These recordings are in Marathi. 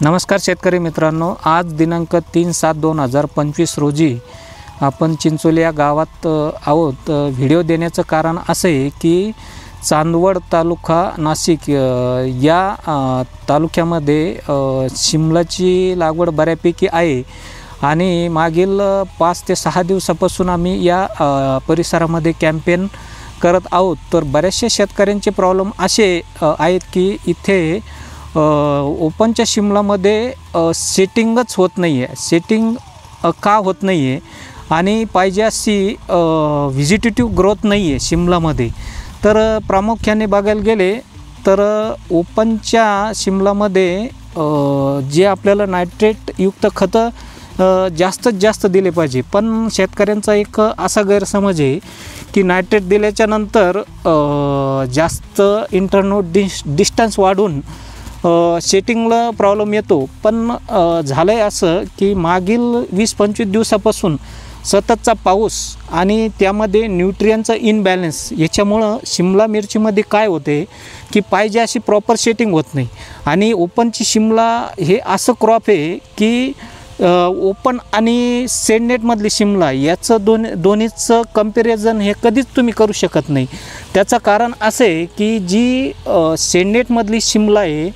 नमस्कार शेतकरी मित्रांनो, आज दिनांक 3/7/2025 रोजी आपण चिंचोली या गावात आहोत। व्हिडिओ देण्याचं कारण असं आहे की चांदवड तालुका नाशिक या तालुक्यामध्ये शिमलाची लागवड बऱ्यापैकी आहे आणि मागील 5 ते 6 दिवसापासून आम्ही या परिसरामध्ये कॅम्पेन करत आहोत। तर बऱ्याचशा शेतकऱ्यांचे प्रॉब्लेम असे आहेत की इथे ओपनच्या शिमलामध्ये सेटिंगच होत नाही आहे। सेटिंग का होत नाही आहे आणि पाहिजे अशी व्हिजिटेटिव्ह ग्रोथ नाही आहे शिमलामध्ये। तर प्रामुख्याने बघायला गेले तर ओपनच्या शिमलामध्ये जे आपल्याला नायट्रेटयुक्त खतं जास्तीत जास्त दिले पाहिजे, पण शेतकऱ्यांचा एक असा गैरसमज आहे की नायट्रेट दिल्याच्या नंतर जास्त इंटरनोड डिस्टन्स वाढून सेटिंगला प्रॉब्लेम येतो। पण झालं आहे असं की मागील 20-25 दिवसापासून सततचा पाऊस आणि त्यामध्ये न्यूट्रियनचा इनबॅलन्स याच्यामुळं शिमला मिरचीमध्ये काय होते की पाहिजे अशी प्रॉपर सेटिंग होत नाही। आणि ओपनची शिमला हे असं क्रॉप आहे की ओपन आणि सेडनेटमधली शिमला याचं दोन्हीचं कंपॅरिझन हे कधीच तुम्ही करू शकत नाही। त्याचं कारण असं आहे की जी सेडनेटमधली शिमला आहे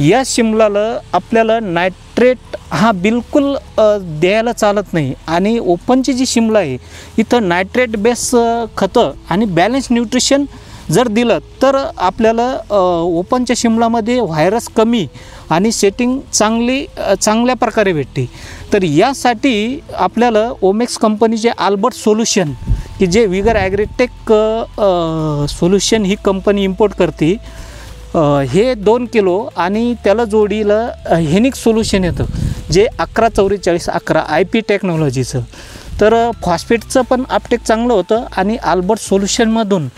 या शिमलाला आपल्याला नायट्रेट हा बिलकुल द्यायला चालत नाही आणि ओपनची जी शिमला आहे इथं नायट्रेट बेस खतं आणि बॅलन्स न्यूट्रिशन जर दिलं तर आपल्याला ओपनच्या शिमलामध्ये व्हायरस कमी आणि सेटिंग चांगल्या प्रकारे भेटते। तर यासाठी आपल्याला ओमेक्स कंपनीचे आल्बर्ट सोल्युशन की जे विगर ॲग्रीटेक सोल्युशन ही कंपनी इम्पोर्ट करते, हे 2 किलो आणि त्याला जोडीला हेनिक सोल्युशन येतं जे 114411 IP टेक्नॉलॉजीचं। तर फॉस्फेटचं पण अपटेक चांगलं होतं आणि आल्बर्ट सोल्युशनमधून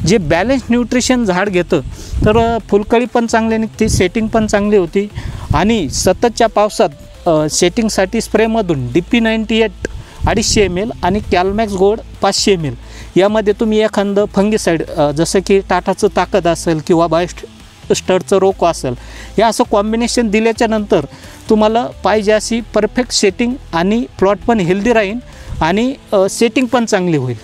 जे बॅलन्स न्यूट्रिशन झाड घेतं तर फुलकळी पण चांगली निघते, सेटिंग पण चांगली होती। आणि सततच्या पावसात सेटिंगसाठी स्प्रेमधून DP98 250 ml आणि कॅलमॅक्स गोल्ड 500 ml यामध्ये तुम्ही एखादं फंगीसाईड जसं की टाटाचं ताकद असेल किंवा बायोस्टरचं रोको असेल हे असं कॉम्बिनेशन दिल्याच्या नंतर तुम्हाला पाहिजे अशी परफेक्ट सेटिंग आणि प्लॉट पण हेल्दी राहील आणि सेटिंग पण चांगली होईल।